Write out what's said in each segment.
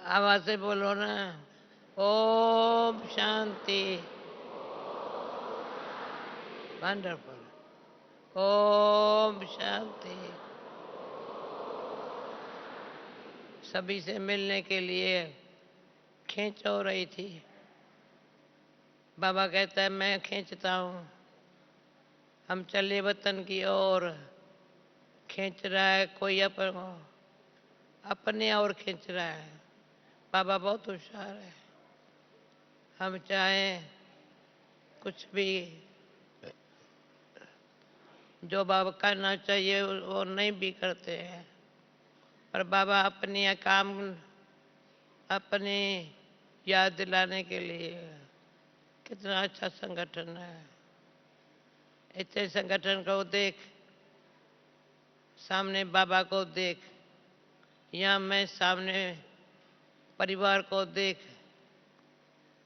आवाज से बोलो ना। ओम शांति। वंडरफुल। ओम शांति। सभी से मिलने के लिए खींच हो रही थी। बाबा कहता है मैं खींचता हूँ। हम चले वतन की ओर। खींच रहा है कोई अपने और खींच रहा है। बाबा बहुत होशियार है। हम चाहें कुछ भी जो बाबा करना चाहिए वो नहीं भी करते हैं, पर बाबा अपने काम अपनी याद दिलाने के लिए कितना अच्छा संगठन है। इतने संगठन को देख, सामने बाबा को देख, यहाँ मैं सामने परिवार को देख,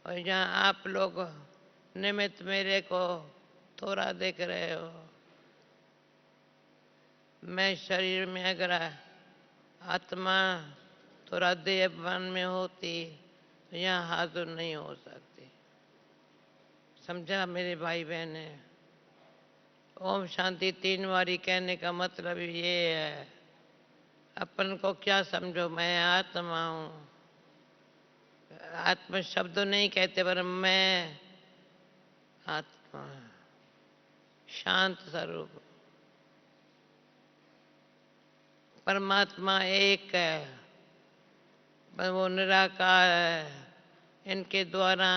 और यहाँ आप लोग निमित्त मेरे को थोड़ा देख रहे हो। मैं शरीर में अगर आत्मा थोड़ा देहभान में होती तो यहाँ हाजिर नहीं हो सकती। समझा मेरे भाई बहने? ओम शांति 3 बारी कहने का मतलब ये है, अपन को क्या समझो, मैं आत्मा हूँ। आत्मा शब्द नहीं कहते, पर मैं आत्मा शांत स्वरूप। परमात्मा एक है, पर वो निराकार है। इनके द्वारा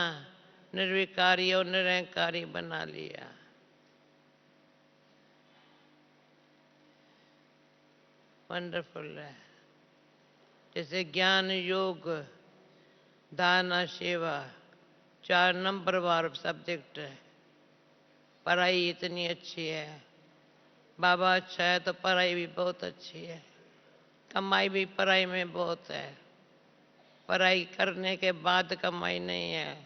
निर्विकारी और निरंकारी बना लिया। वंडरफुल है। जैसे ज्ञान, योग, दाना, सेवा 4 नंबर वार सब्जेक्ट है। पढ़ाई इतनी अच्छी है। बाबा अच्छा है तो पढ़ाई भी बहुत अच्छी है। कमाई भी पढ़ाई में बहुत है। पढ़ाई करने के बाद कमाई नहीं है,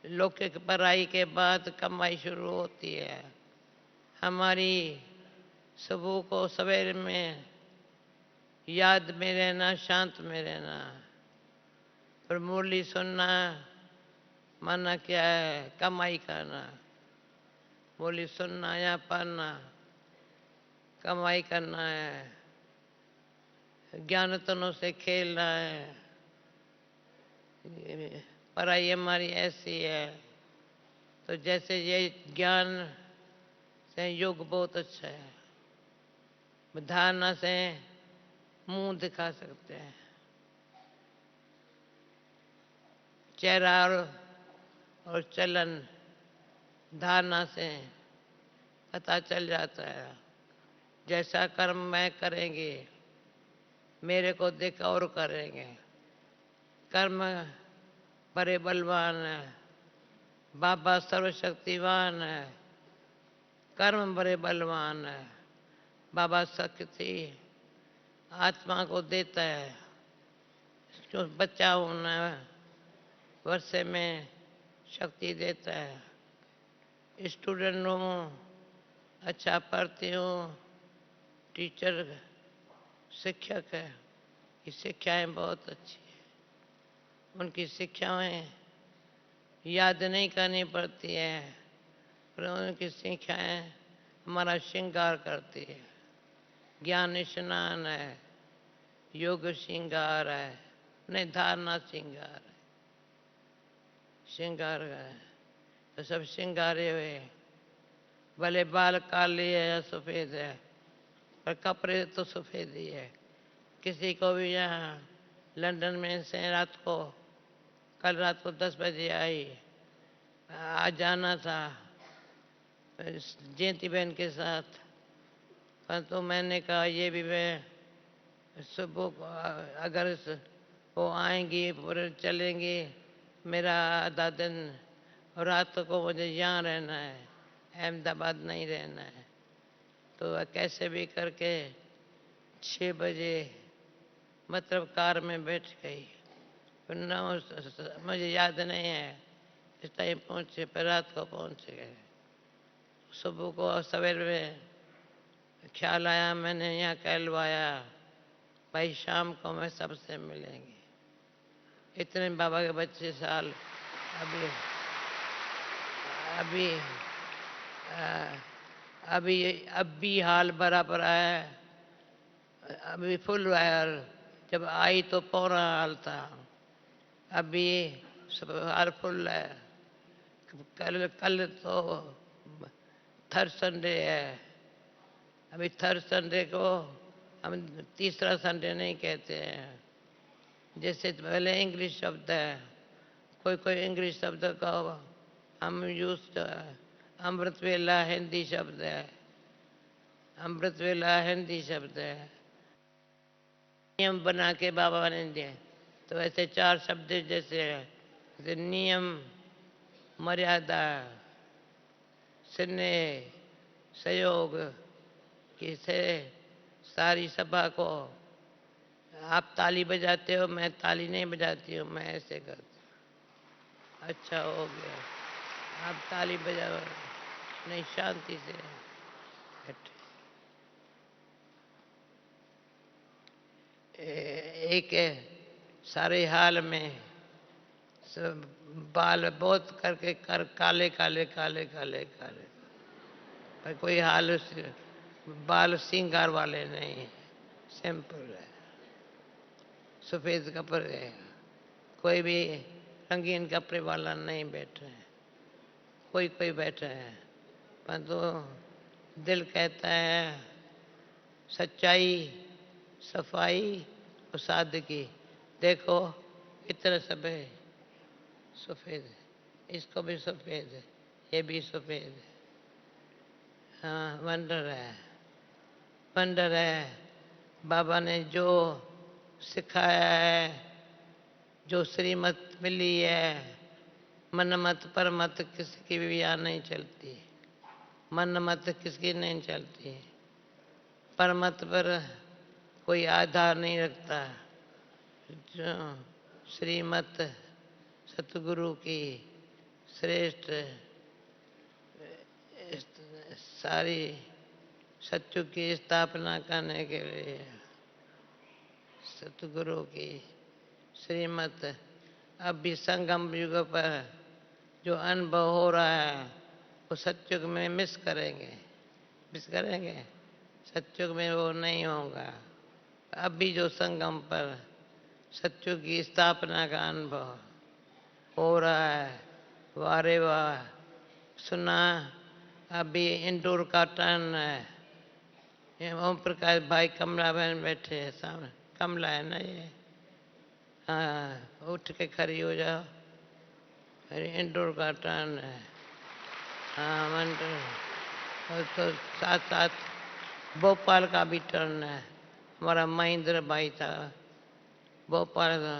लौकिक पढ़ाई के बाद कमाई शुरू होती है। हमारी सुबह को सवेरे में याद में रहना, शांत में रहना, और मुरली सुनना माना क्या है? कमाई करना। मुरली सुनना या पढ़ना कमाई करना है। ज्ञान तनों से खेलना है। पढ़ाई हमारी ऐसी है। तो जैसे ये ज्ञान से योग बहुत अच्छा है। धारणा से मुंह दिखा सकते हैं। चेहरा और चलन धारणा से पता चल जाता है। जैसा कर्म मैं करेंगे, मेरे को देख और करेंगे। कर्म बड़े बलवान है। बाबा सर्वशक्तिवान है। कर्म बड़े बलवान है। बाबा शक्ति आत्मा को देता है। जो बच्चा होना वर्ष में शक्ति देता है। स्टूडेंट हूँ, अच्छा पढ़ती हूँ, टीचर शिक्षक है, ये शिक्षाएं बहुत अच्छी है। उनकी शिक्षाएं याद नहीं करनी पड़ती है, पर उनकी शिक्षाएं हमारा श्रृंगार करती है। ज्ञान स्नान है, योग श्रृंगार है, नहीं धारणा श्रृंगार है। श्रृंगार है तो सब श्रृंगारे हुए। भले बाल काले है या सफ़ेद है, पर कपड़े तो सफ़ेद ही है। किसी को भी यहाँ लंदन में से कल रात को 10 बजे आई, आज जाना था जयंती बहन के साथ, परंतु मैंने कहा ये भी मैं सुबह को अगर वो आएंगी पूरे चलेंगी, मेरा आधा दिन और रात को मुझे यहाँ रहना है, अहमदाबाद नहीं रहना है। तो कैसे भी करके 6 बजे मतलब कार में बैठ गई। मुझे याद नहीं है इस टाइम पहुँचे, पर रात को पहुँच गए। सुबह को सवेरे में ख्याल आया, मैंने यहाँ कहलवाया भाई शाम को मैं सबसे मिलेंगी। इतने बाबा के बच्चे साल अभी अभी आ, अभी अब भी हाल बराबर है, अभी फुल है। और जब आई तो पौना हाल था, अभी सब हाल फुल है। कल कल तो थर्ड संडे है। अभी थर्ड संडे को हम तीसरा संडे नहीं कहते हैं। जैसे पहले इंग्लिश शब्द है, कोई कोई इंग्लिश शब्द का हम यूज, अमृत वेला हिंदी शब्द है, अमृत वेला हिंदी शब्द है। नियम बना के बाबा ने दिए, तो ऐसे चार शब्द जैसे जैसे नियम, मर्यादा, स्नेह, सहयोग, किसे सारी सभा को आप ताली बजाते हो, मैं ताली नहीं बजाती हूँ, मैं ऐसे करती हूँ। अच्छा हो गया, आप ताली बजाओ नहीं, शांति से बैठे। एक है सारे हाल में सब बाल बहुत करके कर काले काले काले काले काले, पर कोई हाल बाल सिंगार वाले नहीं, सिंपल है, सफेद कपड़े, कोई भी रंगीन कपड़े वाला नहीं बैठा है। कोई कोई बैठा है, परंतु दिल कहता है सच्चाई, सफाई और सादगी। देखो इतना सब है, सफेद है, इसको भी सफेद है, ये भी सफेद है। हाँ, वंडर है, वंडर है। बाबा ने जो सिखाया है, जो श्रीमत मिली है, मन मत पर मत किसी की भी यहाँ नहीं चलती, मन मत किसकी नहीं चलती, पर मत पर कोई आधार नहीं रखता। जो श्रीमत सतगुरु की श्रेष्ठ सारी सत्य की स्थापना करने के लिए सतगुरु की श्रीमत, अब भी संगम युग पर जो अनुभव हो रहा है वो सत्युग में मिस करेंगे, सत्युग में वो नहीं होगा। अब भी जो संगम पर सत्युग की स्थापना का अनुभव हो रहा है, वारे वाह, सुना। अभी इंदौर का टर्न है, ये ओम प्रकाश भाई कमला बहन बैठे हैं सामने, कमला है ना ये, हाँ उठ के खड़ी हो जाओ, अरे इंदौर का टर्न है। हाँ मंडल, और तो साथ साथ भोपाल का भी टर्न है, हमारा महेंद्र भाई था भोपाल का।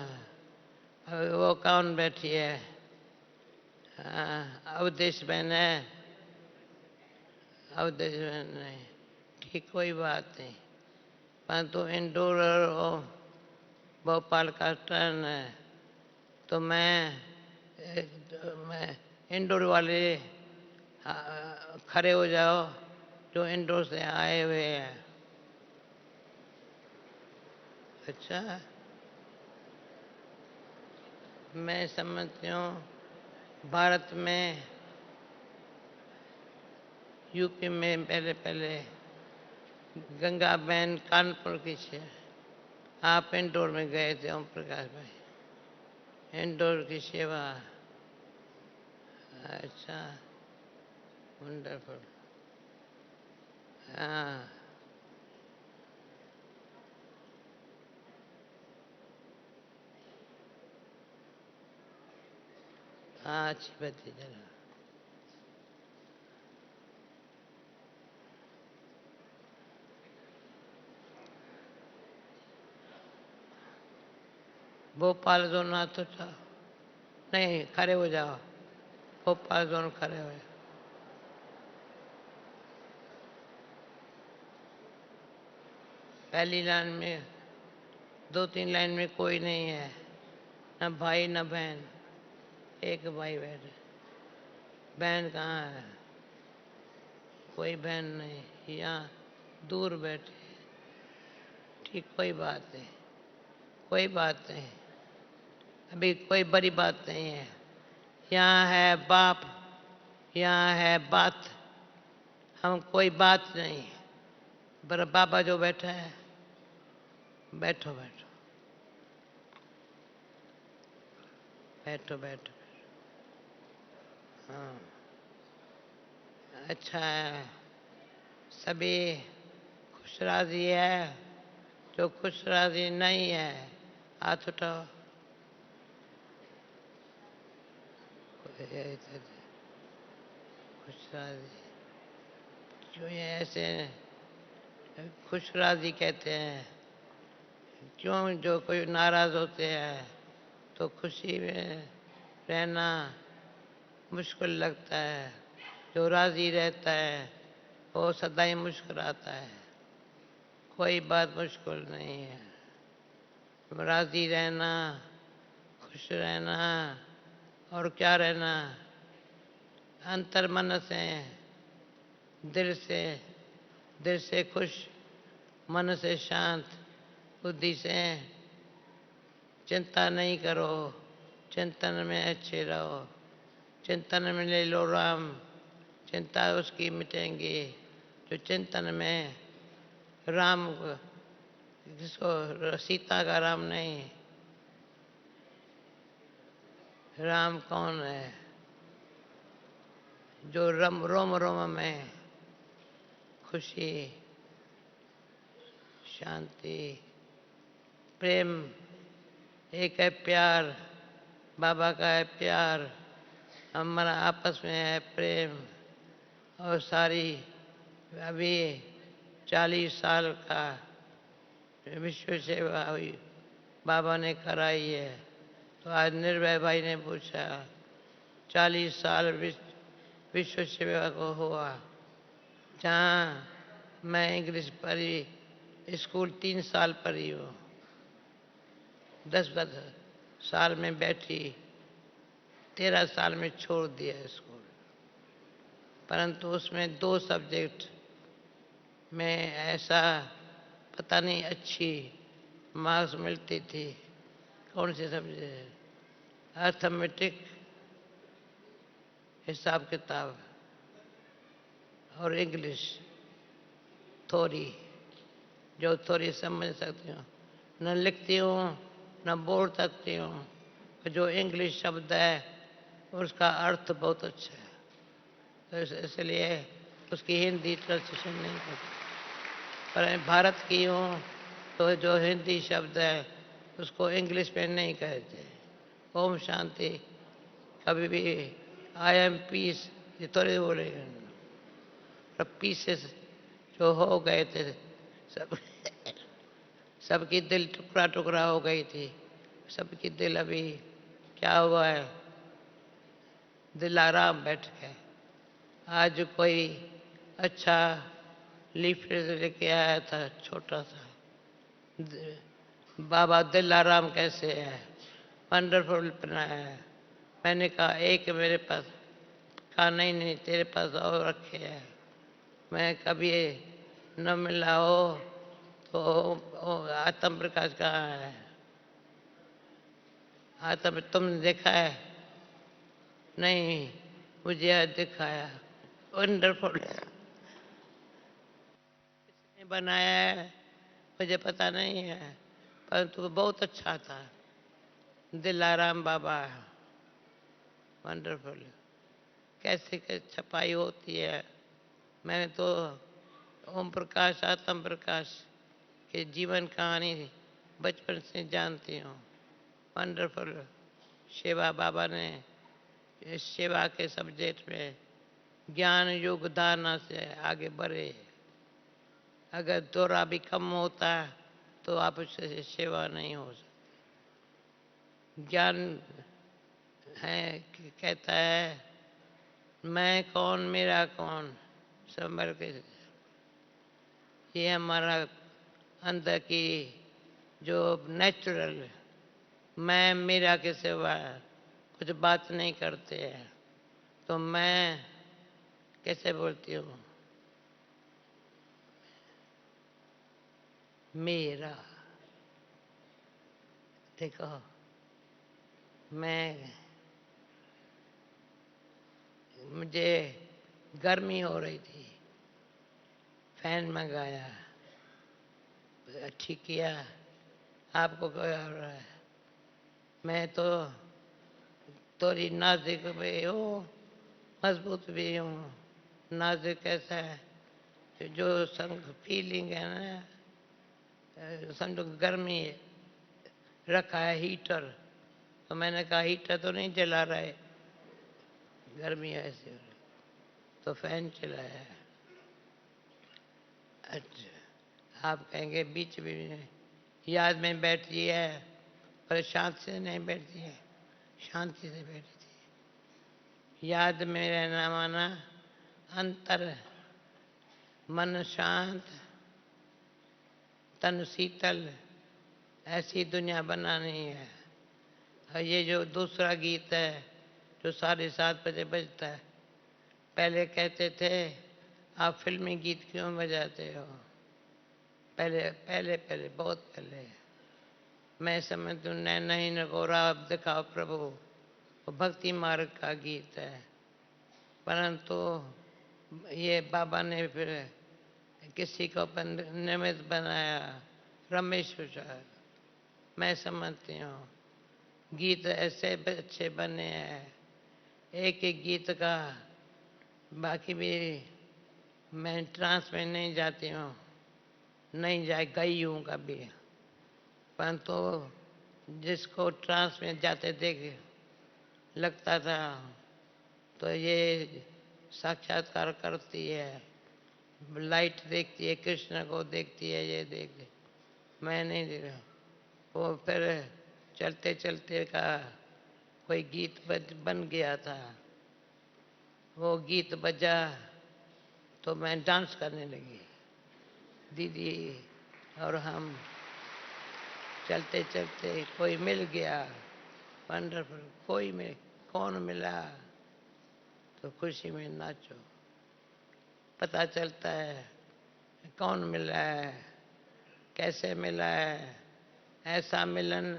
अभी वो कौन बैठी है, अवधेश बहन है, अवधेश बहन नहीं, ठीक कोई बात नहीं, परंतु इंदौर और भोपाल का टर्न है। तो मैं इंदौर वाले खड़े हो जाओ जो इंदौर से आए हुए हैं। अच्छा, मैं समझती हूँ भारत में यूपी में पहले पहले गंगा बहन कानपुर की थी, आप इंदौर में गए थे ओम प्रकाश भाई, इंदौर की सेवा। अच्छा, वंडरफुल। हाँ हाँ, अच्छी बात है जरा। भोपाल जोन आ तो जाओ, नहीं खड़े हो जाओ, भोपाल जोन खड़े हो जाओ। पहली लाइन में, दो तीन लाइन में कोई नहीं है, न भाई न बहन, एक भाई बैठे, बहन कहाँ है, कोई बहन नहीं, यहाँ दूर बैठे, ठीक कोई बात नहीं, कोई बात नहीं, अभी कोई बड़ी बात नहीं है। यहाँ है बाप, यहाँ है बात, हम कोई बात नहीं। पर बाबा जो बैठा है, बैठो बैठो बैठो बैठो। हाँ, अच्छा है, सभी खुश राजी है। जो खुश राजी नहीं है हाथ उठाओ। खुश राजी क्यों ये ऐसे खुश राजी कहते हैं? क्यों जो कोई नाराज होते हैं तो खुशी में रहना मुश्किल लगता है। जो राजी रहता है वो सदा ही मुस्कुराता है। कोई बात मुश्किल नहीं है। राजी रहना, खुश रहना और क्या रहना, अंतर मन से, दिल से, दिल से खुश, मन से शांत, बुद्धि से चिंता नहीं करो, चिंतन में अच्छे रहो। चिंतन में ले लो राम, चिंता उसकी मिटेंगी जो चिंतन में राम, जिसको सीता का राम नहीं, राम कौन है? जो रोम रोम में खुशी, शांति, प्रेम, एक है प्यार, बाबा का है प्यार, हमारा आपस में है प्रेम। और सारी अभी 40 साल का विश्व सेवा हुई बाबा ने कराई है। तो आज निर्भय भाई ने पूछा 40 साल विश्व सेवा को हुआ, जहाँ मैं इंग्लिश पढ़ी, स्कूल 3 साल पढ़ी हूँ, 10 साल में बैठी, 13 साल में छोड़ दिया स्कूल। परंतु उसमें 2 सब्जेक्ट में ऐसा पता नहीं अच्छी मार्क्स मिलती थी। कौन सी सब्जेक्ट? अर्थमेटिक, हिसाब किताब, और इंग्लिश थोड़ी, जो थोड़ी समझ सकती हूँ। न लिखती हूँ न बोल सकती हूँ। जो इंग्लिश शब्द है उसका अर्थ बहुत अच्छा है, तो इसलिए उसकी हिंदी ट्रांसलेशन नहीं करती। पर भारत की हूँ तो जो हिंदी शब्द है उसको इंग्लिश में नहीं कहते। ओम शांति कभी भी आई एम पीस ये थोड़े बोलेंगे। पर पीसेस जो हो गए थे सब, सबकी दिल टुकड़ा टुकड़ा हो गई थी। सबकी दिल अभी क्या हुआ है, दिल आराम बैठ गए। आज कोई अच्छा लीफलेट लेके आया था छोटा सा, बाबा दिल आराम कैसे है, वंडरफुल बनाया है। मैंने कहा एक मेरे पास, कहा नहीं नहीं तेरे पास और रखे है, मैं कभी न मिला हो तो आत्म प्रकाश कहाँ है? आत्म तुमने देखा है? नहीं, मुझे आज दिखाया। वंडरफुल किसने बनाया है मुझे पता नहीं है, परंतु बहुत अच्छा था। दिलाराम बाबा, वंडरफुल। कैसे छपाई होती है? मैंने तो ओम प्रकाश आत्म प्रकाश के जीवन कहानी बचपन से जानती हूँ। वंडरफुल सेवा बाबा ने इस सेवा के सब्जेक्ट में ज्ञान योग धारणा से आगे बढ़े। अगर दौरा भी कम होता तो आप उससे सेवा नहीं हो सकती। ज्ञान है कहता है मैं कौन मेरा कौन, संभल के। ये हमारा अंदर की जो नेचुरल मैं मेरा के सिवा कुछ बात नहीं करते हैं। तो मैं कैसे बोलती हूँ? मेरा, देखो मैं मुझे गर्मी हो रही थी, फैन मंगाया, ठीक किया। आपको क्या हो रहा है? मैं तो थोड़ी नाजुक भी हूँ, मजबूत भी हूँ। नाजुक कैसा है, जो संग फीलिंग है ना, समझो गर्मी रखा है हीटर, तो मैंने कहा हीटर तो नहीं जला रहा है, गर्मी ऐसी हो रही, तो फैन चलाया है। अच्छा, आप कहेंगे बीच में याद में बैठती है, पर शांति से नहीं बैठती है, शांति से बैठती है। याद में रहना माना अंतर, मन शांत, तन शीतल, ऐसी दुनिया बनानी है। और ये जो दूसरा गीत है जो 7:30 बजे बजता है, पहले कहते थे आप फिल्मी गीत क्यों बजाते हो? पहले पहले पहले बहुत पहले मैं समझती हूँ नैन नहीं नगोरा अब दिखाओ प्रभु, वो भक्ति मार्ग का गीत है। परंतु ये बाबा ने फिर किसी को निमित्त बनाया, रमेश प्रसाद। मैं समझती हूँ गीत ऐसे अच्छे बने हैं, एक एक गीत का, बाकी भी मैं ट्रांस में नहीं जाती हूँ, नहीं गई हूँ कभी, परंतु जिसको ट्रांस में जाते देख लगता था तो ये साक्षात्कार करती है, लाइट देखती है, कृष्ण को देखती है, ये देखती, मैं नहीं देखा। वो फिर चलते चलते का कोई गीत बन गया था, वो गीत बजा तो मैं डांस करने लगी, दीदी और हम चलते चलते कोई मिल गया, वंडरफुल, कोई मिल, कौन मिला तो खुशी में नाचो। पता चलता है कौन मिला है, कैसे मिला है, ऐसा मिलन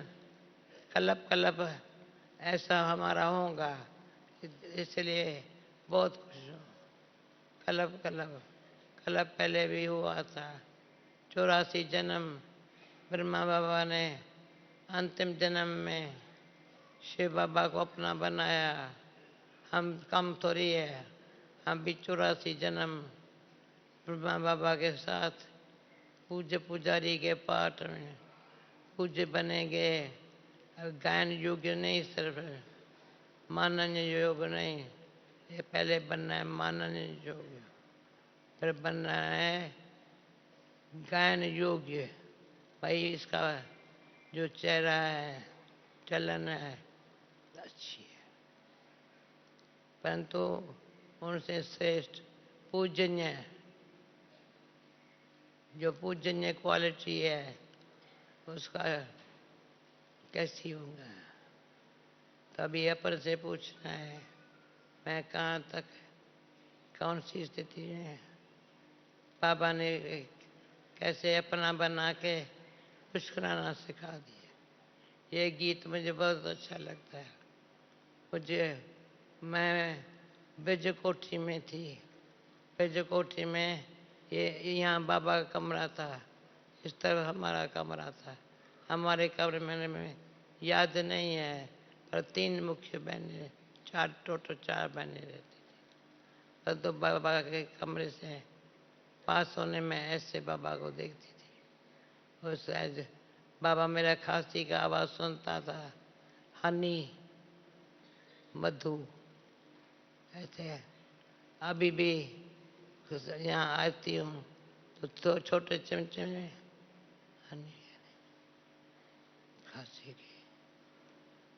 कलब कलब ऐसा हमारा होगा, इसलिए बहुत खुश हूँ। कलब कलब कलब पहले भी हुआ था, 84 जन्म ब्रह्मा बाबा ने अंतिम जन्म में शिव बाबा को अपना बनाया, हम कम थोड़ी है, हम भी 84 जन्म ब्रह्मा बाबा के साथ पूज्य पुजारी के पाठ में पूज्य बनेंगे। गायन योग नहीं, सिर्फ मानन्य योग नहीं, ये पहले बनना है मानन्य योग, फिर बनना है गायन योग्य। भाई इसका जो चेहरा है, चलन है, अच्छी है, परंतु उनसे श्रेष्ठ पूजनीय, जो पूजनीय क्वालिटी है उसका कैसी होगा। तभी अपर से पूछना है मैं कहाँ तक, कौन सी स्थिति में। बाबा ने कैसे अपना बना के मुस्कुराना सिखा दिया। ये गीत मुझे बहुत अच्छा लगता है। मुझे, मैं ब्रज कोठी में थी, ब्रज कोठी में ये यहाँ बाबा का कमरा था, इस तरफ हमारा कमरा था। हमारे कमरे में याद नहीं है, पर 3 मुख्य बहनें, 4 टोटल 4 बहनें रहती थी। पर तो बाबा के कमरे से पास होने में ऐसे बाबा को देखती थी, और शायद बाबा मेरा खांसी का आवाज़ सुनता था, हनी मधु ऐसे। अभी भी यहाँ आती हूँ तो छोटे चमचे में हनी खांसी की,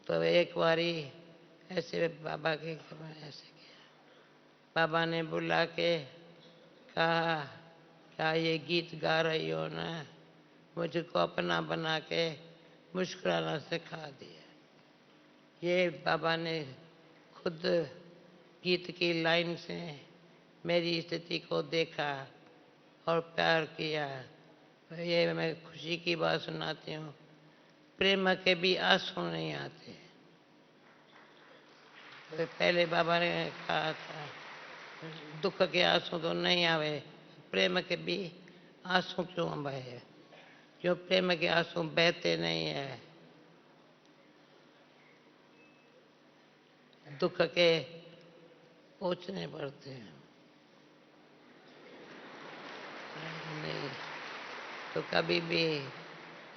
तो एक बारी ऐसे बाबा के ऐसे किया, बाबा ने बुला के कहा क्या ये गीत गा रही हो ना, मुझको अपना बना के मुस्कुराना सिखा दिया। ये बाबा ने खुद गीत की लाइन से मेरी स्थिति को देखा और प्यार किया। ये मैं खुशी की बात सुनाती हूँ, प्रेम के भी आंसू नहीं आते, तो पहले बाबा ने कहा था दुख के आंसू तो नहीं आवे, प्रेम के भी आंसू क्यों बहे? क्यों प्रेम के आंसू बहते नहीं है? दुख के पोंछने पड़ते हैं। नहीं तो कभी भी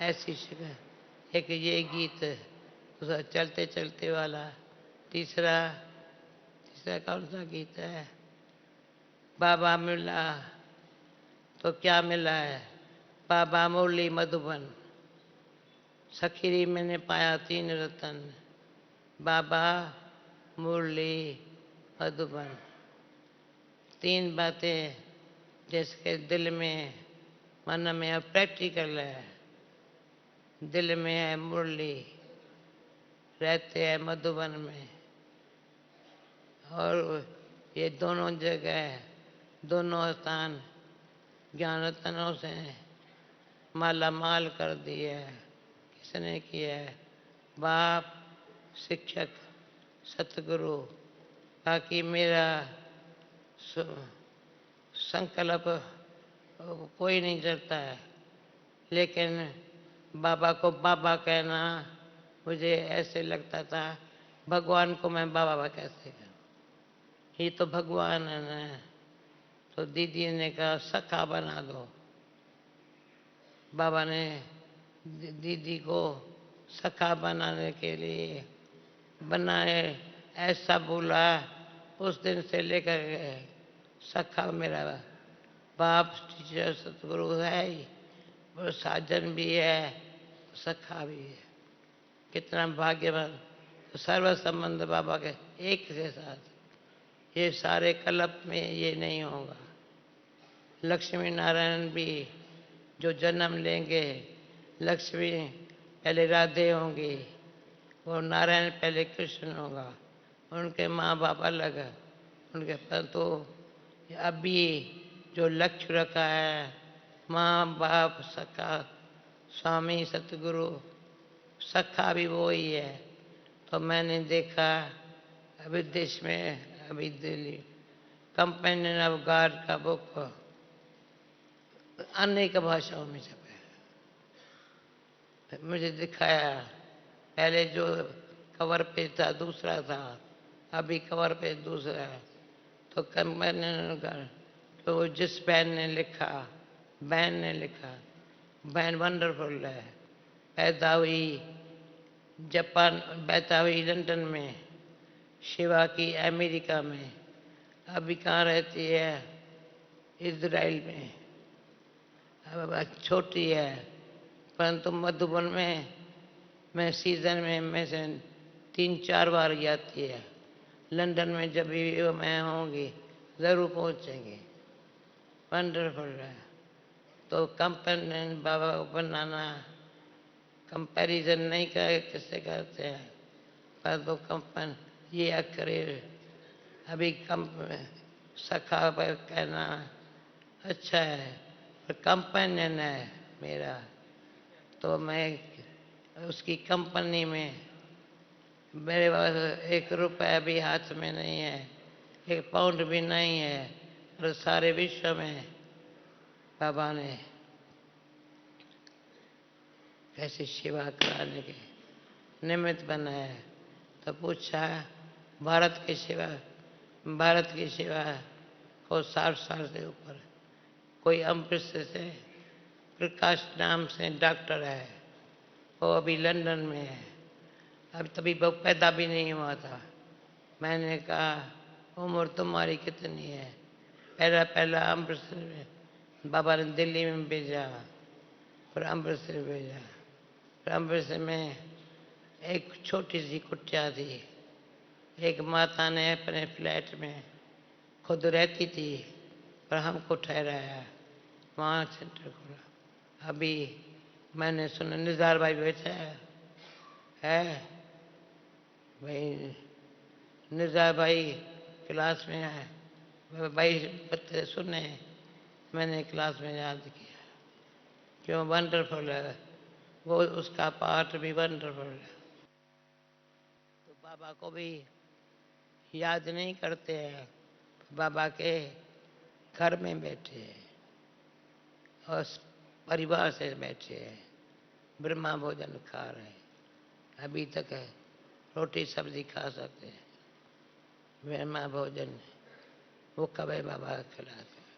ऐसी शिकायत। एक ये गीत दूसरा चलते चलते वाला, तीसरा तीसरा कौन सा गीत है? बाबा मिला तो क्या मिला है? बाबा मुरली मधुबन, सखीरी मैंने पाया तीन रतन, बाबा मुरली मधुबन। तीन बातें जिसके दिल में मन में प्रैक्टिकल है। दिल में है मुरली, रहते हैं मधुबन में, और ये दोनों जगह दोनों स्थान ज्ञान रत्नों से माला माल कर दिए है। किसने किया है? बाप, शिक्षक, सतगुरु। बाकी मेरा संकल्प कोई नहीं चलता है, लेकिन बाबा को बाबा कहना मुझे ऐसे लगता था भगवान को मैं बाबा कैसे कहूँ? ये तो भगवान है ना। तो दीदी ने कहा सखा बना दो। बाबा ने दीदी को सखा बनाने के लिए बनाए, ऐसा बोला। उस दिन से लेकर सखा मेरा बाप टीचर सतगुरु है ही, और साजन भी है, सखा भी है। कितना भाग्यवान। तो सर्व संबंध बाबा के एक के साथ। ये सारे कल्प में ये नहीं होगा। लक्ष्मी नारायण भी जो जन्म लेंगे, लक्ष्मी पहले राधे होंगी और नारायण पहले कृष्ण होगा। उनके माँ बाप अलग है उनके, परंतु अभी जो लक्ष्य रखा है माँ बाप सखा स्वामी सतगुरु, सखा भी वो ही है। तो मैंने देखा अभी देश में, अभी दिल्ली कंपेनियन ऑफ गॉड का बुक अनेक भाषाओं में छपा है। मुझे दिखाया, पहले जो कवर पे था दूसरा था, अभी कवर पे दूसरा है। तो कंपेनियन गॉड, तो जिस बहन ने लिखा, बहन ने लिखा, बहन वंडरफुल है। पैदा हुई जापान, पैदा हुई लंदन में, शिवा की अमेरिका में, अभी कहाँ रहती है? इजराइल में। अब छोटी है, परंतु मधुबन में मैं सीजन में से 3-4 बार जाती है। लंदन में जब भी मैं होंगी ज़रूर पहुंचेंगे। वंडरफुल है। तो कंपेनियन बाबा को बनाना, कंपैरिजन नहीं कर किससे करते हैं, पर तो कंपन ये अक्रे अभी कम सखा पर कहना अच्छा है, पर कंपेनियन है मेरा। तो मैं उसकी कंपनी में, मेरे पास 1 रुपया भी हाथ में नहीं है, 1 पाउंड भी नहीं है, और सारे विश्व में बाबा ने कैसे सेवा कराने के निमित्त बनाया है। तो पूछा भारत की सेवा, भारत की सेवा को 60 साल से ऊपर। कोई अमृतसर से प्रकाश नाम से डॉक्टर है, वो अभी लंदन में है। अब तभी वो पैदा भी नहीं हुआ था। मैंने कहा उम्र तुम्हारी कितनी है? पहला पहला अमृतसर में बाबा ने दिल्ली में भेजा, फिर अमृतसर भेजा। फिर अमृतसर में एक छोटी सी कुटिया थी, एक माता ने अपने फ्लैट में खुद रहती थी, पर हमको ठहराया, वहाँ सेंटर खोला। अभी मैंने सुना निज़ार भाई बैठा है भाई, निज़ार भाई क्लास में है भाई, बच्चे सुने, मैंने क्लास में याद किया। क्यों? वंडरफुल है वो, उसका पाठ भी वंडरफुल है। तो बाबा को भी याद नहीं करते हैं, बाबा के घर में बैठे हैं और परिवार से बैठे हैं, ब्रह्मा भोजन खा रहे हैं। अभी तक है रोटी सब्जी खा सकते हैं, ब्रह्मा भोजन वो कभी बाबा खिलाते हैं।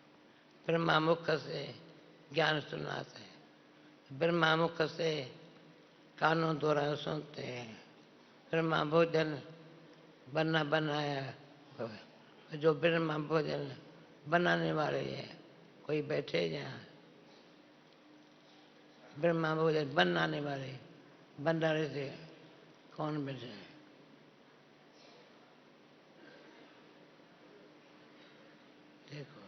ब्रह्मा मुख से ज्ञान सुनाते हैं, ब्रह्मा मुख से कानों द्वारा सुनते हैं। ब्रह्मा भोजन बना बनाया, जो ब्रह्मा भोजन बनाने वाले हैं कोई बैठे यहाँ, ब्रह्मा भोजन बनाने वाले भंडारे से कौन बैठे? देखो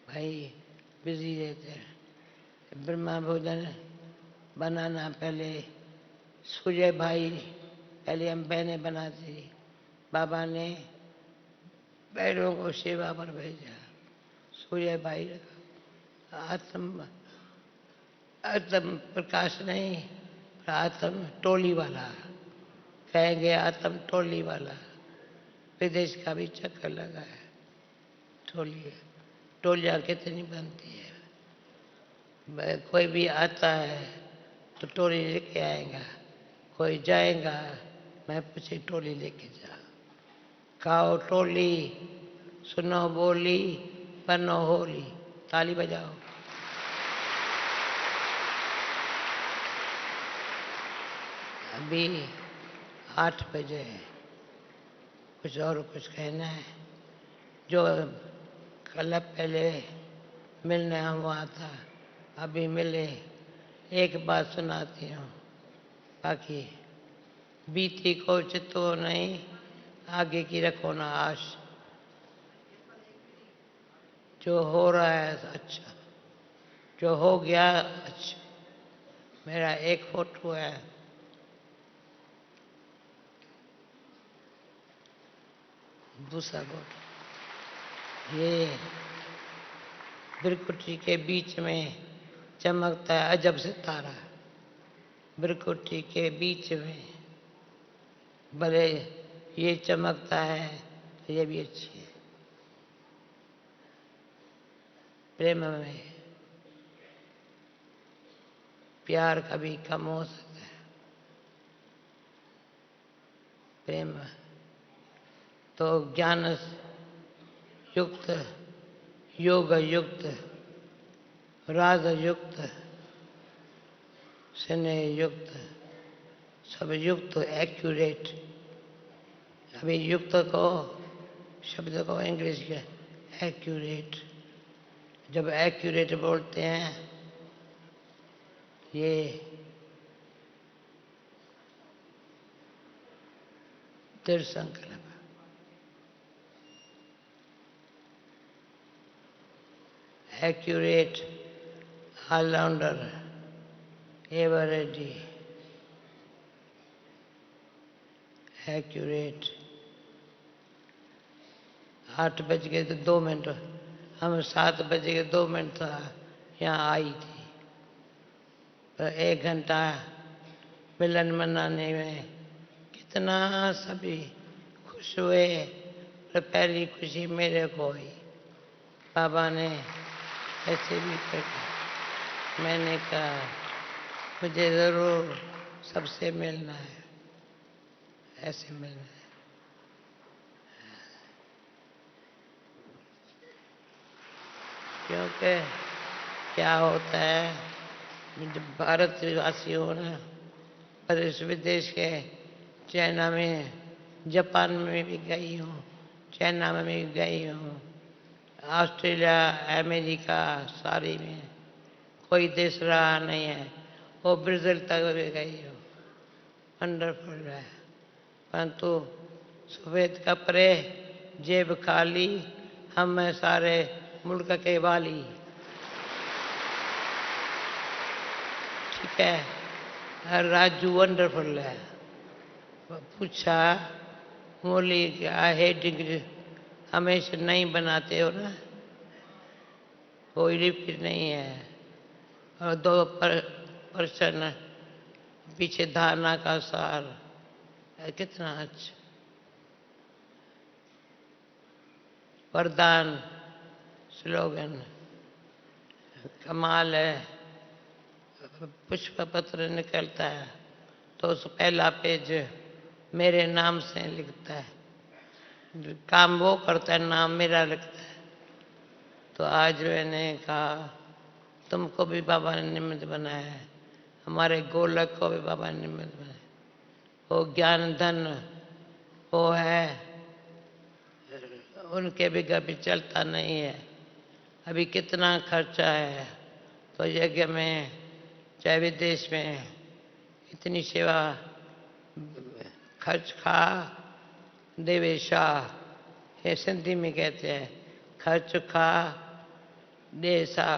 भाई बिजी रहते हैं। ब्रह्मा भोजन बनाना पहले सूर्य भाई, पहले हम बहनें बनाती थी, बाबा ने बैलों को सेवा पर भेजा। सूर्य भाई आत्म आत्म प्रकाश नहीं, आत्म टोली वाला, कहेंगे आत्म टोली वाला। विदेश का भी चक्कर लगा है। टोली टोलियाँ कितनी बनती है, कोई भी आता है तो टोली लेके आएगा, कोई जाएगा मैं पूछे टोली लेके जा। खाओ टोली, सुनो बोली, बनो होली। ताली बजाओ। अभी 8 बजे है, कुछ और कुछ कहना है? जो कल पहले मिलने हुआ था, अभी मिले, एक बात सुनाती हूँ, बाकी बीती को चितो नहीं, आगे की रखो ना आश। जो हो रहा है अच्छा, जो हो गया अच्छा। मेरा एक फोटो है, दूसरा फोटो ये बिरकुटी के बीच में चमकता है अजब सितारा। बिरकुटी के बीच में भले ये चमकता है तो ये भी अच्छी है। प्रेम में प्यार कभी कम हो सकता है, प्रेम तो ज्ञान युक्त, योग युक्त, राज युक्त, स्नेह युक्त, सब युक्त, एक्यूरेट। अभी युक्त को शब्द को इंग्लिश के एक्यूरेट, जब एक्यूरेट बोलते हैं ये दृढ़ संकल्प, accurate, allrounder, ever ready, accurate. 8 बज के 2 मिनट, हम 7 बजे के 2 मिनट था यहाँ आई थी, पर 1 घंटा मिलन मनाने में कितना सभी खुश हुए। पर पहली खुशी मेरे को हुई, बाबा ने ऐसे भी कर, मैंने कहा मुझे ज़रूर सबसे मिलना है, ऐसे मिलना है। क्योंकि क्या होता है जब भारतवासी हो ना, पर इस विदेश के चाइना में, जापान में भी गई हूँ, चाइना में भी गई हूँ, ऑस्ट्रेलिया, अमेरिका, सारी में कोई देश रहा नहीं है। वो ब्राज़ील तक भी गई हूँ, वंडरफुल है। परंतु सफ़ेद कपड़े, जेब खाली, हम हैं सारे मुल्क के वाली। ठीक है, राजू वंडरफुल है। पूछा बोली क्या है डिग्री हमेशा नहीं बनाते हो ना, कोई रिपीट नहीं है, और 2% पीछे धारणा का सार है, कितना अच्छा। वरदान स्लोगन कमाल है। पुष्प पत्र निकलता है तो उस पहला पेज मेरे नाम से लिखता है, काम वो करता है, नाम मेरा लिखता है। तो आज मैंने कहा तुमको भी बाबा ने निमित्त बनाया है, हमारे गोलक को भी बाबा ने निमित्त बनाया। वो ज्ञान धन वो है, उनके भी कभी चलता नहीं है। अभी कितना खर्चा है तो यज्ञ में चाहे विदेश में इतनी सेवा खर्च खा देवेशा, ये सिंधी में कहते हैं, खर्च खा देसा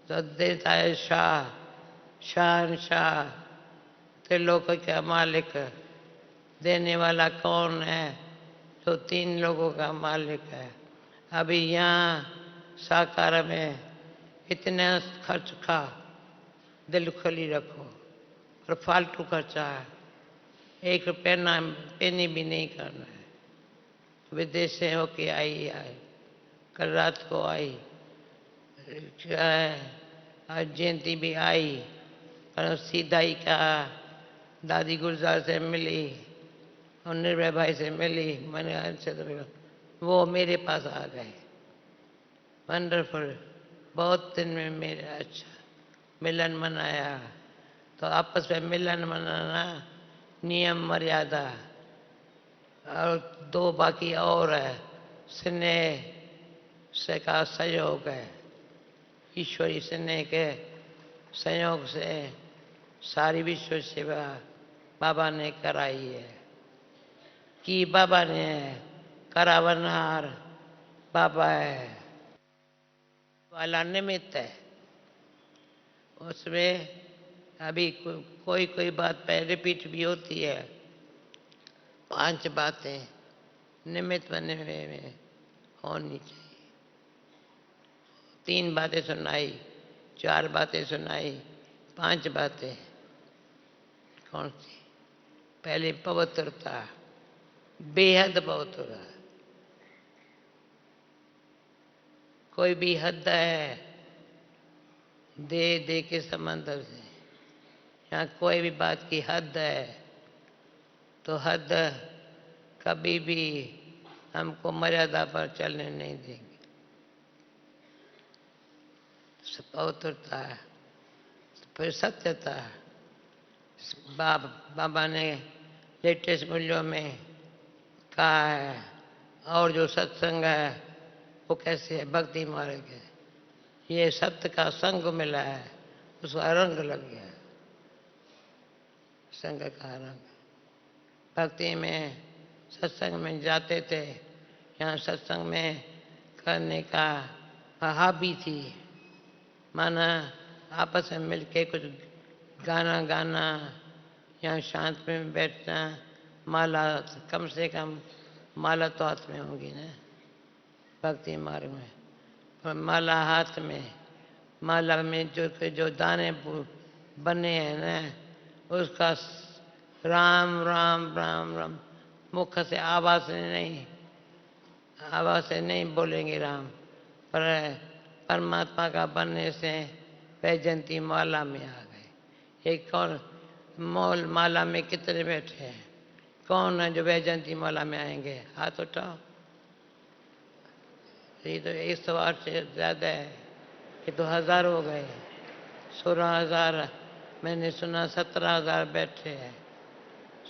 तो देता है शाह, शहंशाह त्रिलोक का मालिक। देने वाला कौन है? तो 3 लोगों का मालिक है। अभी यहाँ साकार में इतना खर्च खा, दिल खुली रखो, और फालतू खर्चा है, 1 रुपया ना पेनी भी नहीं करना है। विदेश से होके आई कल रात को आई, क्या है, आज जयंती भी आई, पर सीधा ही कहा दादी गुलजार से मिली और निर्भय भाई से मिली। मैंने अच्छे तो वो मेरे पास आ गए। वंडरफुल, बहुत दिन में मेरे अच्छा मिलन मनाया। तो आपस में मिलन मनाना नियम मर्यादा, और 2 बाकी और है, स्नेह से का सहयोग है। ईश्वरी स्नेह के संयोग से सारी विश्व सेवा बाबा ने कराई है, कि बाबा ने करावनहार बाबा है वाला निमित्त है। उसमें अभी कोई कोई बात पे रिपीट भी होती है। 5 बातें निमित्त बने हुए में होनी चाहिए। 3 बातें सुनाई, 4 बातें सुनाई, 5 बातें कौन सी? पहले पवित्रता, बेहद पवित्र। कोई भी हद है दे दे के समंदर से, यहाँ कोई भी बात की हद है तो हद कभी भी हमको मर्यादा पर चलने नहीं देंगे। पवित्रता, फिर सत्यता। बाबा ने लेटेस्ट मूल्यों में कहा है, और जो सत्संग है वो कैसे है, भक्ति मार्ग है। ये सत्य का संग मिला है, उसका रंग लग गया, संग का रंग। भक्ति में सत्संग में जाते थे, यहाँ सत्संग में करने का हाबी थी, माना आपस में मिलके कुछ गाना गाना, यहाँ शांत में बैठना, माला कम से कम माला तो हाथ में होगी ना भक्ति मार्ग में, और माला हाथ में, माला में जो दाने बने हैं ना, उसका राम राम राम राम मुख से आवाज से नहीं बोलेंगे राम, पर परमात्मा का बनने से वैजंती माला में आ गए। एक कौन मौल माला में कितने बैठे हैं? कौन है जो वैजंती माला में आएंगे? हाथ उठाओ। ये तो 108 से ज्यादा है, ये तो 1000 हो गए। 16,000 मैंने सुना, 17,000 बैठे हैं,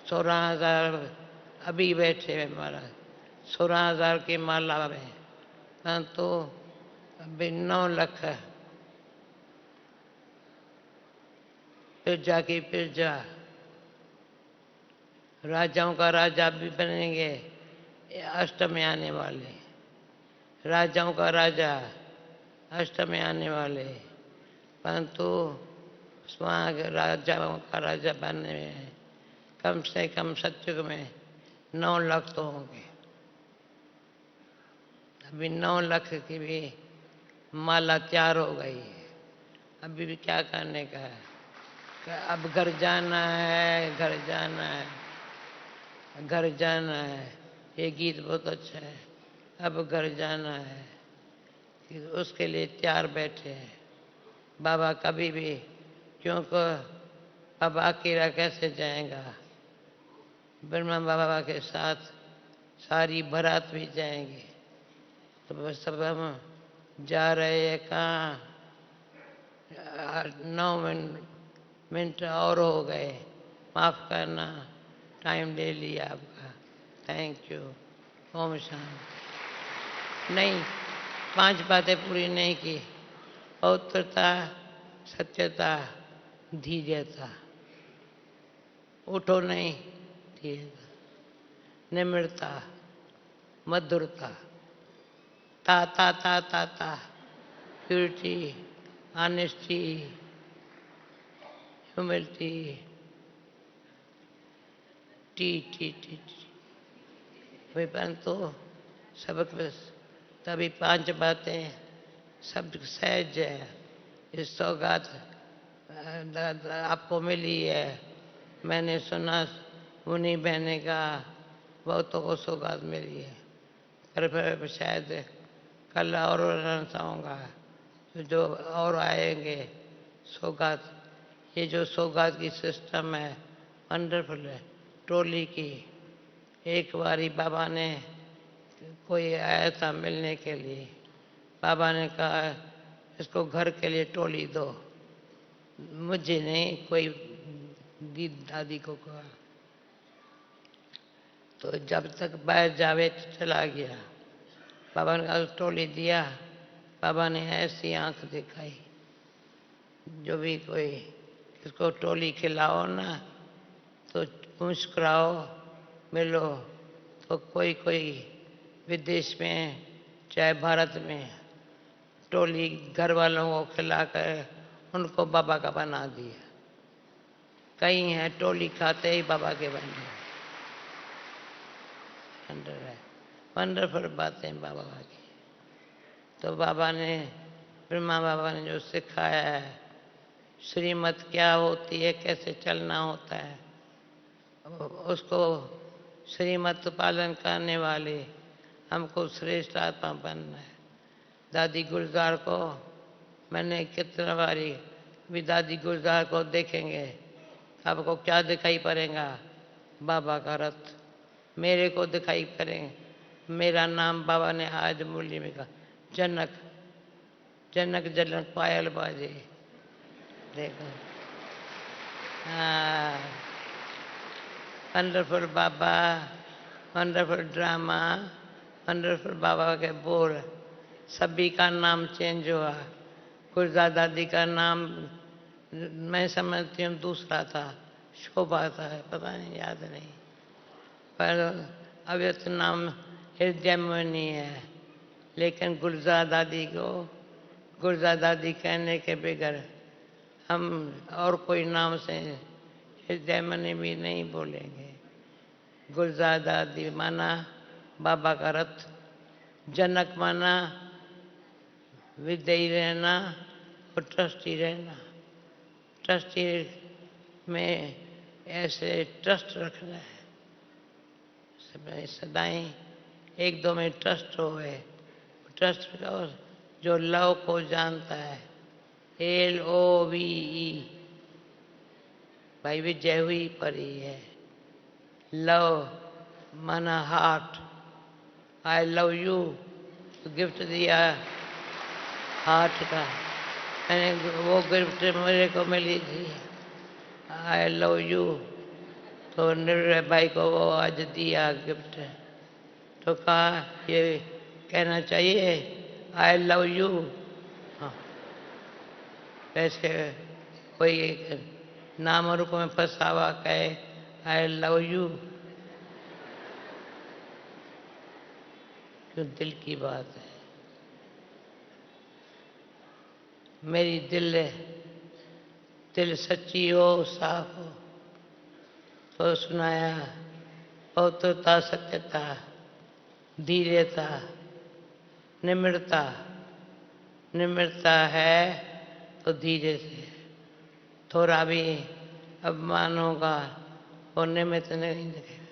16,000 अभी बैठे हैं महाराज, 16,000 की माला में, परंतु अभी 9 लाख पिरजा की पिरजा, राजाओं का राजा भी बनेंगे अष्ट में आने वाले, राजाओं का राजा अष्ट में आने वाले, परंतु वहाँ राजाओं का राजा बनने में कम से कम सतयुग में 9 लाख तो होंगे। अभी 9 लाख की भी माला तैयार हो गई है, अभी भी क्या करने का है? अब घर जाना है, घर जाना है, घर जाना है। ये गीत बहुत अच्छा है, अब घर जाना है, कि उसके लिए तैयार बैठे हैं। बाबा कभी भी, क्योंकि अब अकेला कैसे जाएगा, ब्रह्मा बाबा के साथ सारी बारात भी जाएंगे। तो बस सब हम जा रहे हैं कहाँ, 9 मिनट और हो गए, माफ करना, टाइम ले लिया आपका, थैंक यू। ओम शांति। नहीं, 5 बातें पूरी नहीं की। पवित्रता, सत्यता, धीर्यता, उठो नहीं, धीरता, निम्रता, मधुरता, ता, प्यूरिटी, ऑनेस्टी, ह्यूमिलिटी, टी। परंतु सबक बस तभी 5 बातें सब सहज है। इस सौगात आपको मिली है। मैंने सुना मुनि बहने का बहुतों को सौगात मिली है, पर फिर शायद कल और चाहूँगा जो और आएंगे सौगात। ये जो सौगात की सिस्टम है वंडरफुल है। टोली की एक बारी बाबा ने, कोई आया था मिलने के लिए, बाबा ने कहा इसको घर के लिए टोली दो। मुझे नहीं, कोई दादी को कहा। तो जब तक बाहर जावे तो चला गया। बाबा ने कहा टोली दिया। बाबा ने ऐसी आंख दिखाई, जो भी कोई इसको टोली खिलाओ ना तो मुस्कुराओ, मिलो। तो कोई कोई विदेश में चाहे भारत में टोली घर वालों को खिलाकर उनको बाबा का बना दिया। कई हैं टोली खाते ही बाबा के बन गए। वंडरफुल बातें बाबा की। तो बाबा ने, ब्रह्मा बाबा ने जो सिखाया है, श्रीमत क्या होती है, कैसे चलना होता है, उसको श्रीमत पालन करने वाले हमको श्रेष्ठ आत्मा बनना है। दादी गुलजार को मैंने कितना बारी भी, दादी गुलजार को देखेंगे आपको क्या दिखाई पड़ेगा, बाबा का रथ मेरे को दिखाई पड़ेगा। मेरा नाम बाबा ने आज मुरली में कहा, जनक जनक जनक पायल बाजे। देखो, हाँ, वंडरफुल बाबा, वंडरफुल ड्रामा, वंडरफुल बाबा के बोल। सभी का नाम चेंज हुआ। गुलजार दादी का नाम मैं समझती हूँ दूसरा था, शोभा था, पता नहीं, याद नहीं, पर अव्यक्त नाम हृदयमणि है। लेकिन गुलजार दादी को गुलजार दादी कहने के बगैर हम और कोई नाम से हृदयमणि भी नहीं बोलेंगे। गुलजार दादी माना बाबा का रथ, जनक माना विदेयी रहना और ट्रस्टी रहना। ट्रस्टी में ऐसे ट्रस्ट रखना है, सदाई एक दो में ट्रस्ट हो गए। ट्रस्ट जो लव को जानता है, LOVE, भाई विजय हुई परी है। लव माना heart, I love you, gift दिया हार्ट का। मैंने वो गिफ्ट मेरे को मिली थी, आई लव यू, तो निर्भय भाई को वो आज दिया गिफ्ट। तो कहा ये कहना चाहिए आई लव यू। हाँ, वैसे कोई नाम रूप में फंसा हुआ कहे आई लव यू, क्यों, दिल की बात है। मेरी दिल सच्ची हो, साफ हो तो सुनाया पवित्रता, सत्यता, धीर्यता, निम्रता। निम्रता है तो धीरे से, थोड़ा भी अपमान होगा वो निमित्त नहीं दिखेगा।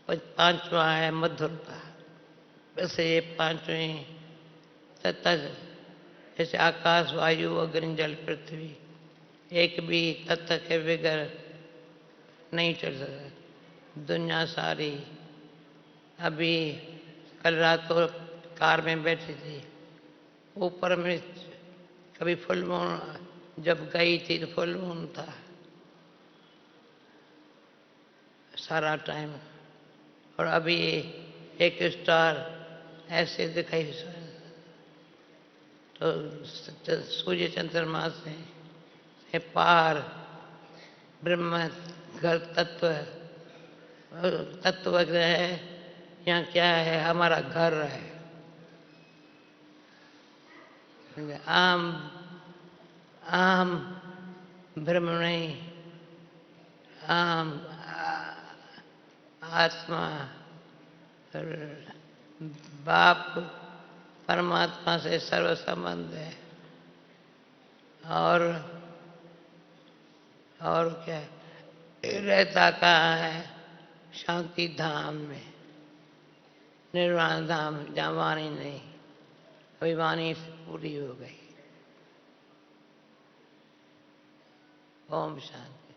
और 5वां है मधुरता। वैसे ये पांचों ही तत्व जैसे आकाश, वायु, अग्नि, जल, पृथ्वी, एक भी तत्व के बगैर नहीं चल सकता। दुनिया सारी, अभी कल रात को कार में बैठी थी, ऊपर में कभी फुल मून, जब गई थी तो फुल मून था सारा टाइम, और अभी एक स्टार ऐसे दिखाई। तो सूर्य चंद्रमा से पार ब्रह्म घर तत्व, तत्व है। यहाँ क्या है? हमारा घर है। आम आम ब्रह्म नहीं, आम आत्मा, बाप परमात्मा से सर्व संबंध है। और क्या रहता कहाँ है? शांति धाम में, निर्वाण धाम, जहाँ वाणी नहीं, अभी वाणी पूरी हो गई। ओम शांति।